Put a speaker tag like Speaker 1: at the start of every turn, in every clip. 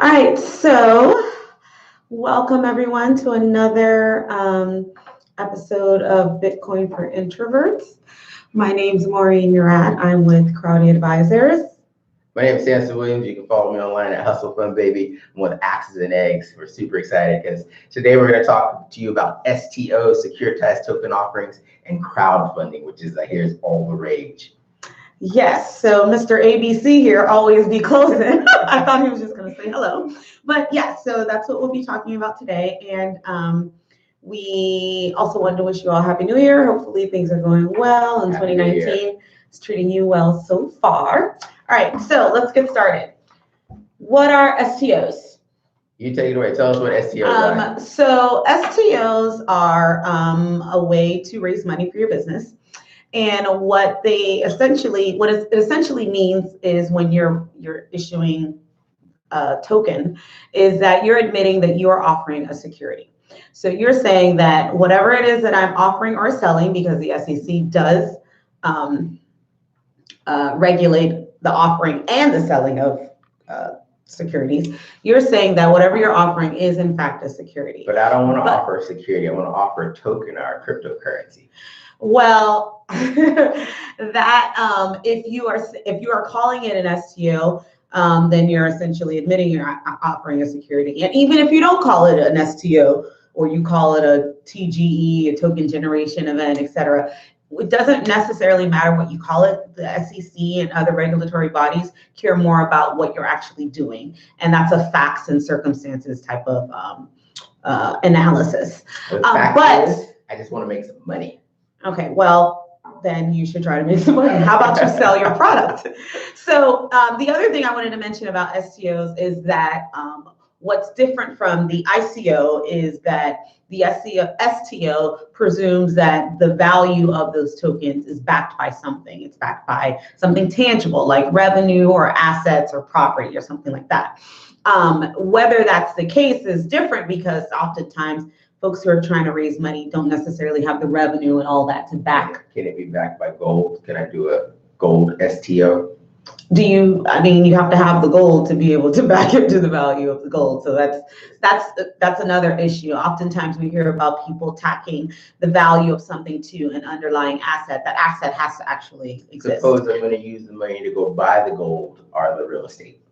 Speaker 1: All right, so welcome everyone to another episode of Bitcoin for Introverts. My name's Maureen Murat. I'm with Crowdfunding Advisors.
Speaker 2: My name is Samson Williams. You can follow me online at Hustle Fund Baby. I'm with Axes and Eggs. We're super excited because today we're going to talk to you about STOs, securitized token offerings, and crowdfunding, which is, I hear, is all the rage.
Speaker 1: Yes, so Mr. ABC here always be closing. I thought he was just going to say hello. But yeah, so that's what we'll be talking about today. And we also wanted to wish you all Happy New Year. Hopefully things are going well and 2019 is treating you well so far. All right, so let's get started. What are STOs?
Speaker 2: You take it away. Tell us what STOs are.
Speaker 1: So STOs are a way to raise money for your business. And what it essentially means is when you're issuing a token, is that you're admitting that you are offering a security. So you're saying that whatever it is that I'm offering or selling, because the SEC does regulate the offering and the selling of securities, you're saying that whatever you're offering is in fact a security.
Speaker 2: But I don't want to offer a security. I want to offer a token or a cryptocurrency.
Speaker 1: Well, that if you are calling it an STO, then you're essentially admitting you're offering a security. And even if you don't call it an STO, or you call it a TGE, a token generation event, etc., it doesn't necessarily matter what you call it. The SEC and other regulatory bodies care more about what you're actually doing, and that's a facts and circumstances type of analysis.
Speaker 2: The fact is, I just want to make some money.
Speaker 1: Okay, well, then you should try to make some money. How about you sell your product? So the other thing I wanted to mention about STOs is that what's different from the ICO is that the STO presumes that the value of those tokens is backed by something. It's backed by something tangible like revenue or assets or property or something like that. Whether that's the case is different because oftentimes folks who are trying to raise money don't necessarily have the revenue and all that to back.
Speaker 2: Can it be backed by gold? Can I do a gold STO?
Speaker 1: You have to have the gold to be able to back into the value of the gold. So that's another issue. Oftentimes we hear about people tacking the value of something to an underlying asset. That asset has to actually exist.
Speaker 2: Suppose I'm going to use the money to go buy the gold or the real estate.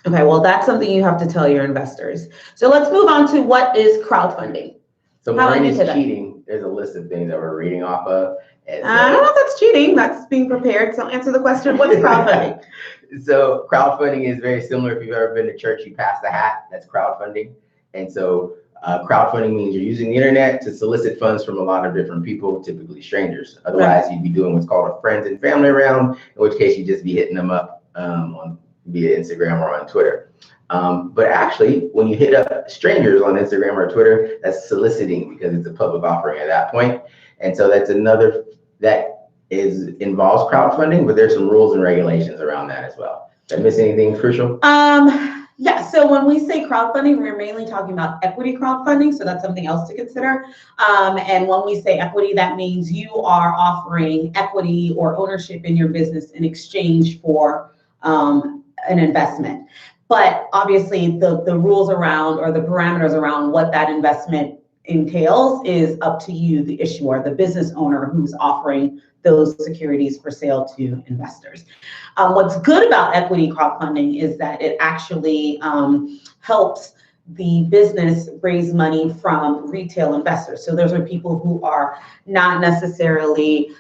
Speaker 1: Okay, well, that's something you have to tell your investors. So let's move on to what is crowdfunding.
Speaker 2: So Maureen is cheating. There's a list of things that we're reading off of.
Speaker 1: And I don't know if that's cheating. That's being prepared. So answer the question, what's crowdfunding?
Speaker 2: So crowdfunding is very similar. If you've ever been to church, you pass the hat. That's crowdfunding. And so crowdfunding means you're using the internet to solicit funds from a lot of different people, typically strangers. Otherwise, You'd be doing what's called a friends and family round, in which case you'd just be hitting them up via Instagram or on Twitter. But actually, when you hit up strangers on Instagram or Twitter, that's soliciting because it's a public offering at that point. And so that's another that involves crowdfunding, but there's some rules and regulations around that as well. Did I miss anything crucial?
Speaker 1: Yeah, so when we say crowdfunding, we're mainly talking about equity crowdfunding. So that's something else to consider. And when we say equity, that means you are offering equity or ownership in your business in exchange for an investment. But obviously the rules around or the parameters around what that investment entails is up to you, the issuer, the business owner who's offering those securities for sale to investors. What's good about equity crowdfunding is that it actually helps the business raise money from retail investors. So those are people who are not necessarily,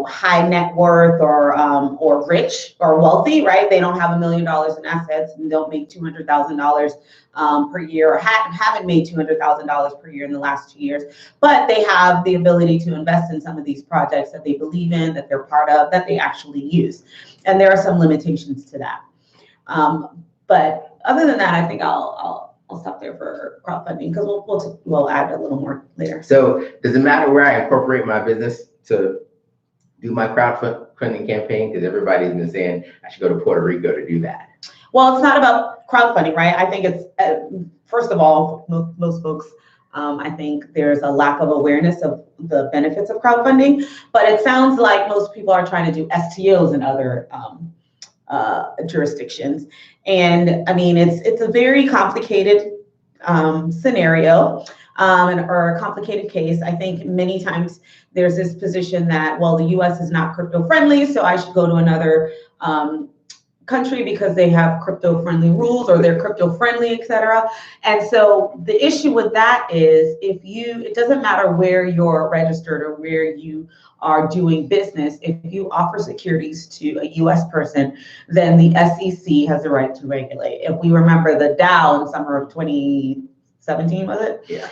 Speaker 1: high net worth or rich or wealthy, right? They don't have $1 million in assets and don't make $200,000 per year or haven't made $200,000 per year in the last 2 years, but they have the ability to invest in some of these projects that they believe in, that they're part of, that they actually use. And there are some limitations to that. But other than that, I think I'll stop there for crowdfunding because we'll add a little more later.
Speaker 2: So does it matter where I incorporate my business to do my crowdfunding campaign? Because everybody's been saying I should go to Puerto Rico to do that.
Speaker 1: Well, it's not about crowdfunding, right? I think it's, first of all, most folks, I think there's a lack of awareness of the benefits of crowdfunding, but it sounds like most people are trying to do STOs and other jurisdictions. And I mean, it's a very complicated scenario or a complicated case. I think many times there's this position that, well, the US is not crypto friendly, so I should go to another country because they have crypto friendly rules or they're crypto friendly, et cetera. And so the issue with that is it doesn't matter where you're registered or where you are doing business, if you offer securities to a US person, then the SEC has the right to regulate. If we remember the Dow in summer of 2017, was it?
Speaker 2: Yeah.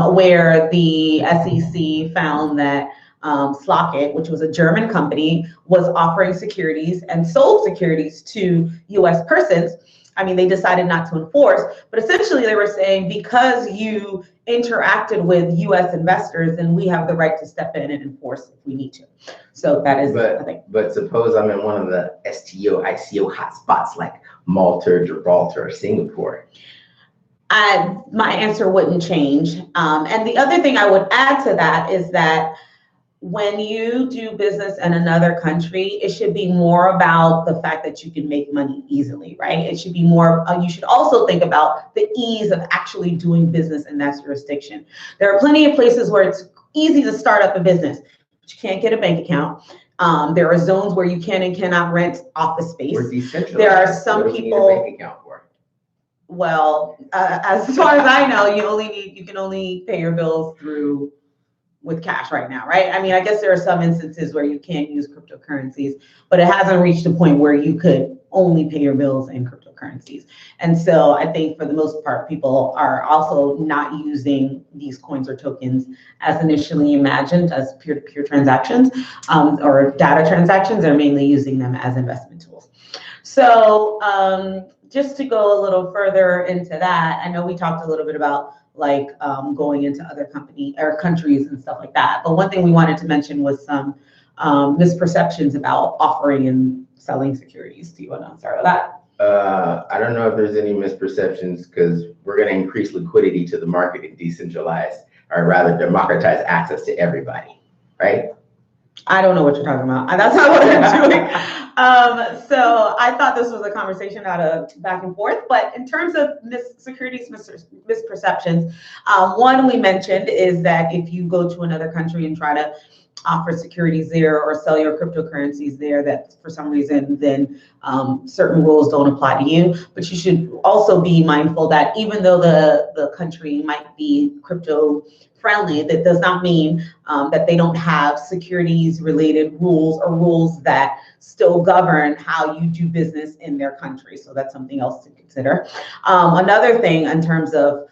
Speaker 1: Where the SEC found that Slockit, which was a German company, was offering securities and sold securities to US persons. I mean, they decided not to enforce, but essentially they were saying, because you interacted with US investors, then we have the right to step in and enforce if we need to. So that is, I think.
Speaker 2: But suppose I'm in one of the STO, ICO hotspots like Malta, Gibraltar, or Singapore.
Speaker 1: My answer wouldn't change. And the other thing I would add to that is that when you do business in another country, it should be more about the fact that you can make money easily, right? It should be more, you should also think about the ease of actually doing business in that jurisdiction. There are plenty of places where it's easy to start up a business, but you can't get a bank account. There are zones where you can and cannot rent office space.
Speaker 2: We're decentralized.
Speaker 1: There are some people.
Speaker 2: What do you need a bank account for?
Speaker 1: Well, as far as I know, you can only pay your bills with cash right now, right? I mean, I guess there are some instances where you can't use cryptocurrencies, but it hasn't reached a point where you could only pay your bills in cryptocurrencies. And so I think for the most part, people are also not using these coins or tokens as initially imagined as peer-to-peer transactions or data transactions. They're mainly using them as investment tools. So just to go a little further into that, I know we talked a little bit about like going into other countries and stuff like that. But one thing we wanted to mention was some misperceptions about offering and selling securities. Do you want to start with that?
Speaker 2: I don't know if there's any misperceptions because we're going to increase liquidity to the market and decentralize, or rather democratize access to everybody, right?
Speaker 1: I don't know what you're talking about. That's not what I'm doing. So I thought this was a conversation out of back and forth, but in terms of securities misperceptions, one we mentioned is that if you go to another country and try to offer securities there or sell your cryptocurrencies there, that for some reason then certain rules don't apply to you. But you should also be mindful that even though the country might be crypto friendly, that does not mean that they don't have securities related rules or rules that still govern how you do business in their country. So that's something else to consider. Another thing in terms of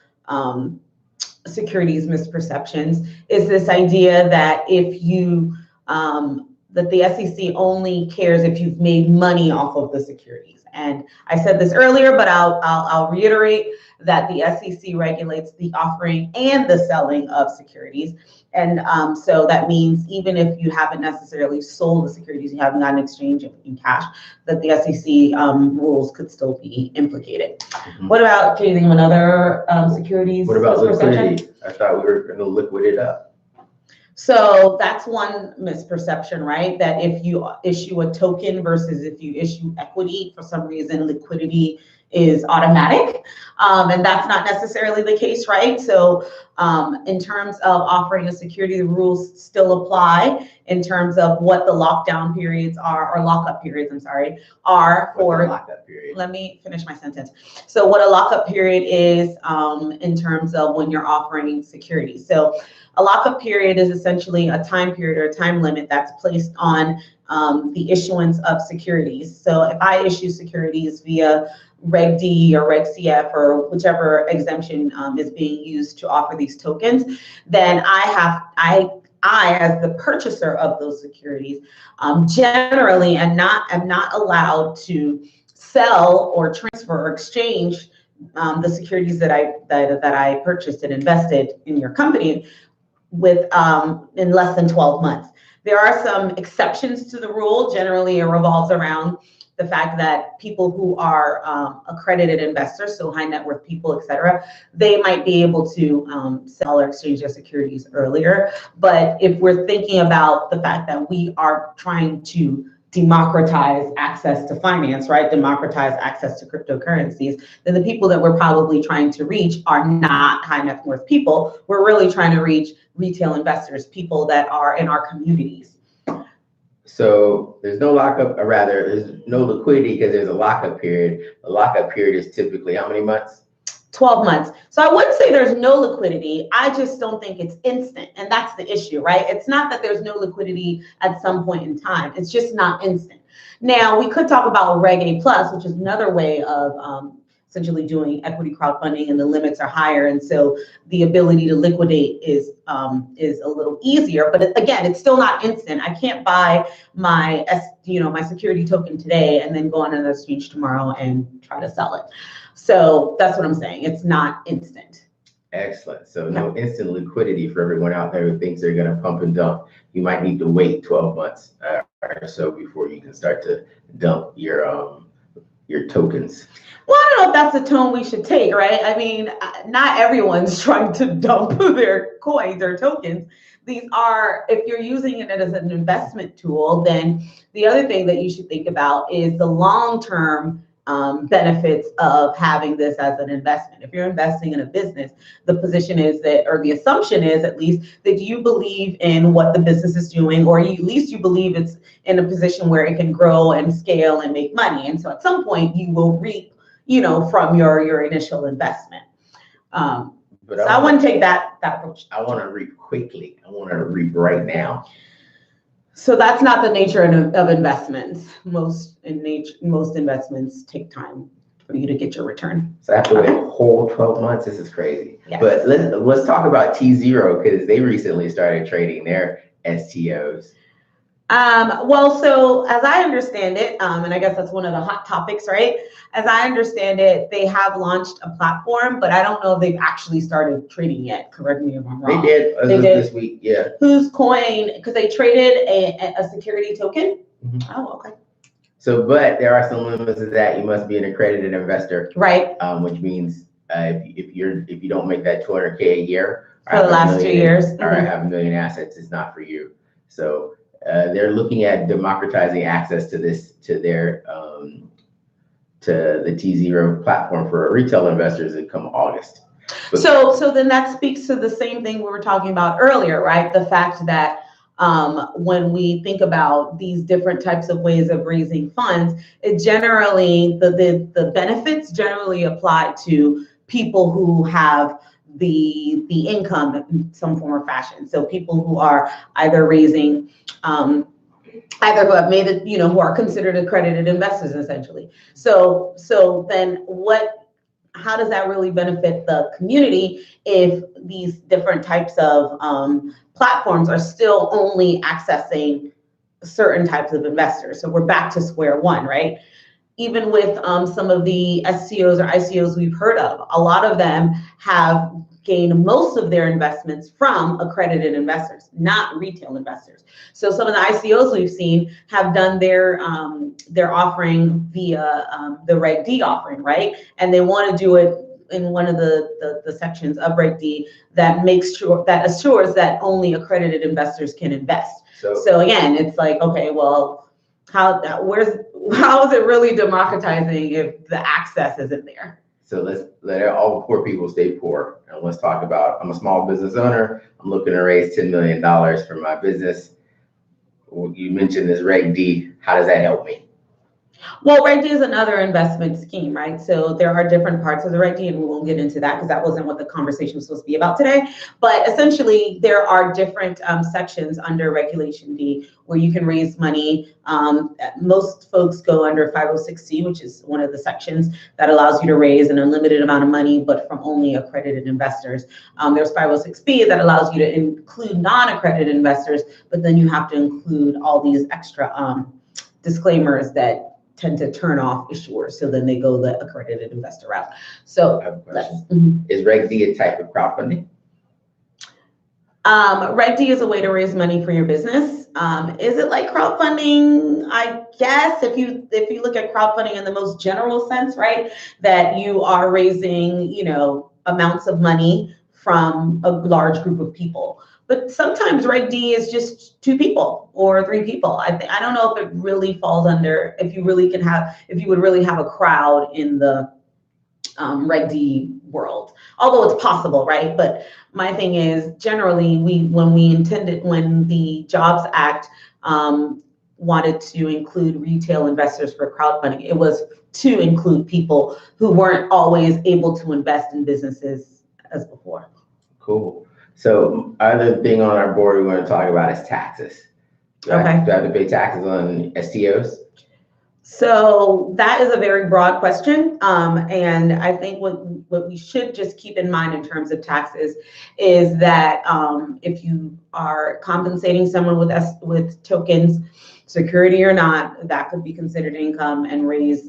Speaker 1: securities misperceptions is this idea that if you that the SEC only cares if you've made money off of the securities. And I said this earlier, but I'll reiterate that the SEC regulates the offering and the selling of securities. And so that means even if you haven't necessarily sold the securities, you haven't gotten an exchange in cash, that the SEC rules could still be implicated. Mm-hmm. What about, can you think of another securities?
Speaker 2: What about liquidity? I thought we were going to liquid it up.
Speaker 1: So that's one misperception, right? That if you issue a token versus if you issue equity, for some reason, liquidity is automatic. And that's not necessarily the case, right? So in terms of offering a security, the rules still apply in terms of what the lockdown periods are, or lockup periods, I'm sorry, are for
Speaker 2: lockup period.
Speaker 1: Let me finish my sentence. So what a lockup period is in terms of when you're offering security. So a lockup period is essentially a time period or a time limit that's placed on the issuance of securities. So if I issue securities via Reg D or Reg CF or whichever exemption is being used to offer these tokens, then I as the purchaser of those securities generally am not allowed to sell or transfer or exchange the securities that I purchased and invested in your company with in less than 12 months. There are some exceptions to the rule. Generally, it revolves around the fact that people who are accredited investors, so high net worth people, et cetera, they might be able to sell or exchange their securities earlier. But if we're thinking about the fact that we are trying to democratize access to finance, right? Democratize access to cryptocurrencies, then the people that we're probably trying to reach are not high net worth people. We're really trying to reach retail investors, people that are in our communities.
Speaker 2: So there's no lockup, or rather, there's no liquidity because there's a lockup period. The lockup period is typically how many months?
Speaker 1: 12 months. So I wouldn't say there's no liquidity. I just don't think it's instant. And that's the issue, right? It's not that there's no liquidity at some point in time. It's just not instant. Now, we could talk about Reg A Plus, which is another way of essentially doing equity crowdfunding, and the limits are higher. And so the ability to liquidate is a little easier. But again, it's still not instant. I can't buy my security token today and then go on an exchange tomorrow and try to sell it. So that's what I'm saying. It's not instant.
Speaker 2: Excellent. So no instant liquidity for everyone out there who thinks they're going to pump and dump. You might need to wait 12 months or so before you can start to dump your tokens.
Speaker 1: Well, I don't know if that's the tone we should take, right? I mean, not everyone's trying to dump their coins or tokens. These are, if you're using it as an investment tool, then the other thing that you should think about is the long-term benefits of having this as an investment. If you're investing in a business, the position is that, or the assumption is at least, that you believe in what the business is doing, or at least you believe it's in a position where it can grow and scale and make money. And so at some point you will reap, from your initial investment. But I wouldn't take that approach.
Speaker 2: I want to reap quickly. I want to reap right now.
Speaker 1: So that's not the nature of investments. Most investments take time for you to get your return.
Speaker 2: So I have to wait a whole 12 months. This is crazy.
Speaker 1: Yes.
Speaker 2: But let's talk about T0, because they recently started trading their STOs.
Speaker 1: Well, so as I understand it, and I guess that's one of the hot topics, right? As I understand it, they have launched a platform, but I don't know if they've actually started trading yet. Correct me if I'm wrong.
Speaker 2: They did. This week, yeah.
Speaker 1: Whose coin? Because they traded a security token. Mm-hmm. Oh, okay.
Speaker 2: So, but there are some limits to that. You must be an accredited investor,
Speaker 1: right?
Speaker 2: Which means if you don't make that $200K a year
Speaker 1: for the last 2 years,
Speaker 2: or have $1 million assets, it's not for you. So they're looking at democratizing access to this, to the T0 platform for retail investors that come August. But
Speaker 1: so then that speaks to the same thing we were talking about earlier, right? The fact that when we think about these different types of ways of raising funds, it generally, the benefits generally apply to people who have the income in some form or fashion. So people who are either raising, either who have made it, who are considered accredited investors, essentially. So then how does that really benefit the community if these different types of platforms are still only accessing certain types of investors? So we're back to square one, right? Even with some of the STOs or ICOs we've heard of, a lot of them have gained most of their investments from accredited investors, not retail investors. So some of the ICOs we've seen have done their offering via the Reg D offering, right? And they want to do it in one of the sections of Reg D that assures that only accredited investors can invest. So again, it's like, okay, well, how is it really democratizing if the access isn't there?
Speaker 2: So let's let all poor people stay poor. And let's talk about, I'm a small business owner. I'm looking to raise $10 million for my business. You mentioned this Reg D. How does that help me?
Speaker 1: Well, Reg D is another investment scheme, right? So there are different parts of the Reg D, and we won't get into that because that wasn't what the conversation was supposed to be about today. But essentially, there are different sections under Regulation D where you can raise money. Most folks go under 506C, which is one of the sections that allows you to raise an unlimited amount of money, but from only accredited investors. There's 506B that allows you to include non-accredited investors, but then you have to include all these extra disclaimers that tend to turn off issuers, so then they go the accredited investor route. So
Speaker 2: I have a question. Is Reg D a type of crowdfunding?
Speaker 1: Reg D is a way to raise money for your business. Is it like crowdfunding? I guess if you look at crowdfunding in the most general sense, right, that you are raising, amounts of money from a large group of people. But sometimes Reg D is just 2 people or 3 people. I don't know if it really falls under, if you would really have a crowd in the Reg D world, although it's possible, right? But my thing is, generally, when the Jobs Act wanted to include retail investors for crowdfunding, it was to include people who weren't always able to invest in businesses as before.
Speaker 2: Cool. So other thing on our board we want to talk about is taxes. Do I have to pay taxes on STOs?
Speaker 1: So that is a very broad question. And I think what we should just keep in mind in terms of taxes is that if you are compensating someone with tokens, security or not, that could be considered income and raise,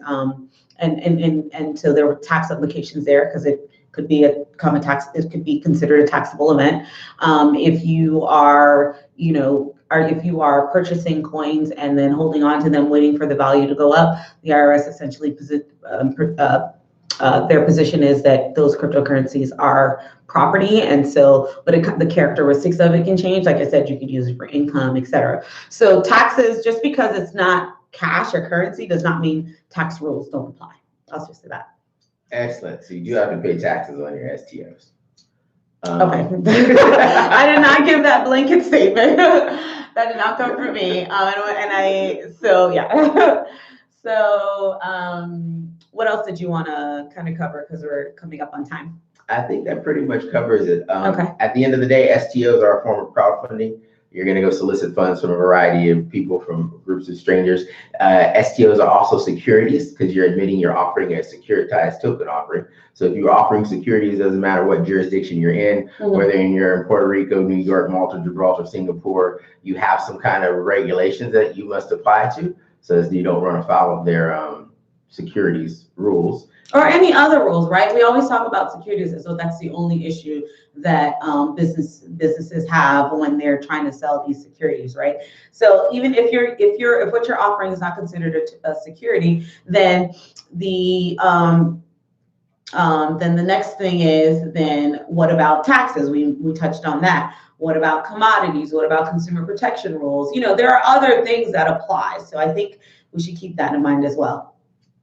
Speaker 1: and so there were tax implications there because it could be it could be considered a taxable event. If you are, if you are purchasing coins and then holding on to them, waiting for the value to go up, the IRS essentially their position is that those cryptocurrencies are property, and so, but the characteristics of it can change. Like I said, you could use it for income, etc. So taxes, just because it's not cash or currency, does not mean tax rules don't apply. I'll just say that.
Speaker 2: Excellent. So you do have to pay taxes on your STOs.
Speaker 1: Okay. I did not give that blanket statement. That did not come from me. So what else did you want to kind of cover? Because we're coming up on time.
Speaker 2: I think that pretty much covers it.
Speaker 1: Okay.
Speaker 2: At the end of the day, STOs are a form of crowdfunding. You're going to go solicit funds from a variety of people, from groups of strangers. STOs are also securities because you're admitting you're offering a securitized token offering. So if you're offering securities, it doesn't matter what jurisdiction you're in, whether you're in Puerto Rico, New York, Malta, Gibraltar, Singapore, you have some kind of regulations that you must apply to so that you don't run afoul of their securities rules.
Speaker 1: Or any other rules, right? We always talk about securities, and so that's the only issue that businesses have when they're trying to sell these securities, right? So even if what you're offering is not considered a security, then the next thing is, then what about taxes? We touched on that. What about commodities? What about consumer protection rules? There are other things that apply. So I think we should keep that in mind as well.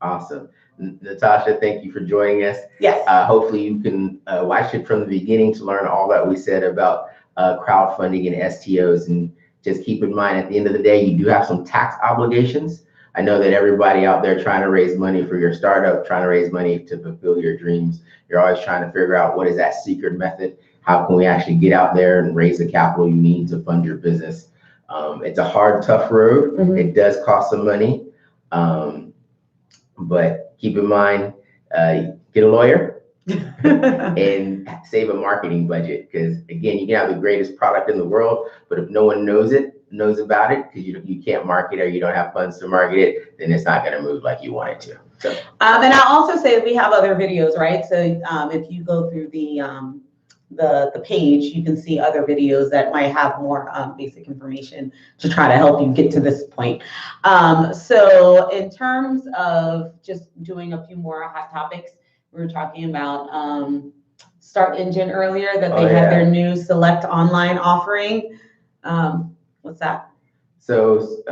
Speaker 2: Awesome. Natasha, thank you for joining us.
Speaker 1: Yes.
Speaker 2: Hopefully you can watch it from the beginning to learn all that we said about crowdfunding and STOs. And just keep in mind, at the end of the day, you do have some tax obligations. I know that everybody out there trying to raise money for your startup, trying to raise money to fulfill your dreams, you're always trying to figure out what is that secret method? How can we actually get out there and raise the capital you need to fund your business? It's a hard, tough road. It does cost some money. But keep in mind, get a lawyer and save a marketing budget. Because again, you can have the greatest product in the world, but if no one knows about it, because you can't market or you don't have funds to market it, then it's not going to move like you want it to. So,
Speaker 1: and I'll also say we have other videos, right? So if you go through the page, you can see other videos that might have more basic information to try to help you get to this point. So in terms of just doing a few more hot topics, we were talking about Start Engine earlier, that they had their new Select Online offering. What's that?
Speaker 2: So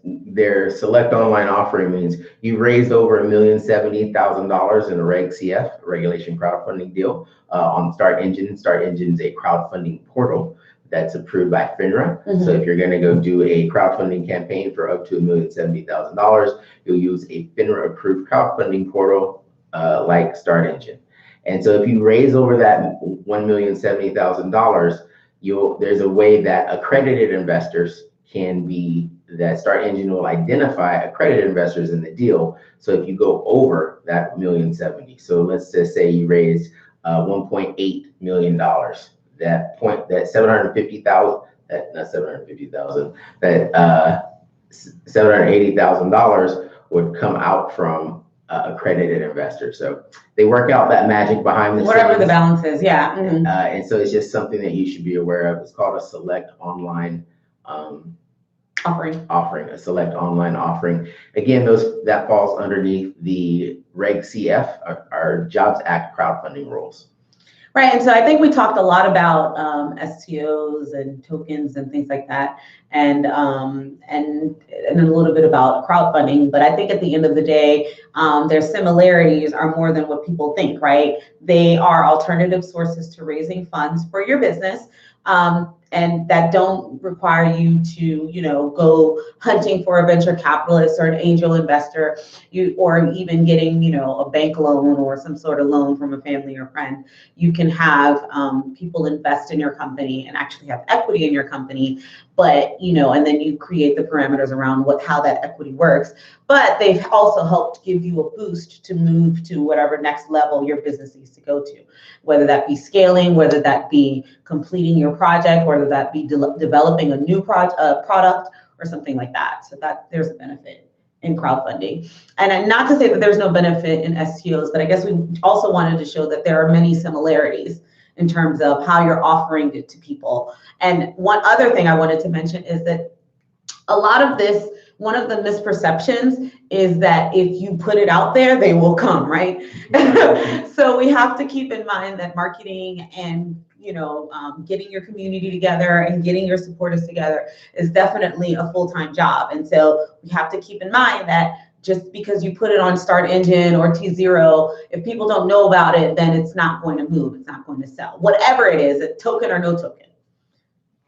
Speaker 2: their Select Online offering means you raised over $1,070,000 in a Reg CF, regulation crowdfunding deal, on Start Engine. Start Engine is a crowdfunding portal that's approved by FINRA. So if you're going to go do a crowdfunding campaign for up to $1,070,000, you'll use a FINRA approved crowdfunding portal like Start Engine. And so if you raise over that $1,070,000, there's a way that accredited investors that Start Engine will identify accredited investors in the deal. So if you go over that $1,070,000, so let's just say you raised $1.8 million, that $780,000 would come out from accredited investors. So they work out that magic behind the scenes.
Speaker 1: Whatever the balance is, yeah.
Speaker 2: And so it's just something that you should be aware of. It's called a Select Online offering, a Select Online offering. Again, that falls underneath the Reg CF, our Jobs Act crowdfunding rules.
Speaker 1: Right, and so I think we talked a lot about STOs and tokens and things like that, and a little bit about crowdfunding. But I think at the end of the day, their similarities are more than what people think. Right, they are alternative sources to raising funds for your business. And that don't require you to, go hunting for a venture capitalist or an angel investor, or even getting, a bank loan or some sort of loan from a family or friend. You can have people invest in your company and actually have equity in your company, but, and then you create the parameters around how that equity works. But they've also helped give you a boost to move to whatever next level your business needs to go to, whether that be scaling, whether that be completing your project, whether that be developing a new product or something like that. So that there's a benefit in crowdfunding. And not to say that there's no benefit in STOs, but I guess we also wanted to show that there are many similarities in terms of how you're offering it to people. And one other thing I wanted to mention is that a lot of this, one of the misperceptions is that if you put it out there, they will come, right? So we have to keep in mind that marketing and getting your community together and getting your supporters together is definitely a full-time job. And so we have to keep in mind that just because you put it on Start Engine or T0, if people don't know about it, then it's not going to move. It's not going to sell. Whatever it is, a token or no token.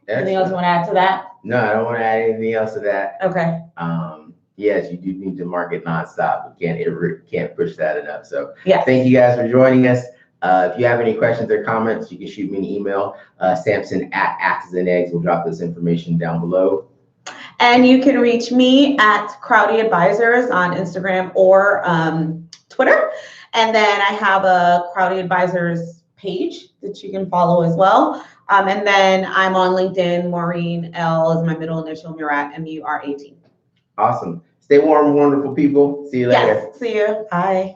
Speaker 1: Anything else you want to add to that?
Speaker 2: No, I don't want to add anything else to that.
Speaker 1: Okay.
Speaker 2: Yes, you do need to market nonstop. We can't push that enough. So
Speaker 1: yeah.
Speaker 2: Thank you guys for joining us. If you have any questions or comments, you can shoot me an email, Samson@axesandeggs. We'll drop this information down below.
Speaker 1: And you can reach me at Crowdy Advisors on Instagram or Twitter. And then I have a Crowdy Advisors page that you can follow as well. And then I'm on LinkedIn. Maureen L is my middle initial, Murat, M-U-R-A-T.
Speaker 2: Awesome. Stay warm, wonderful people. See you later.
Speaker 1: Yes, see you. Bye.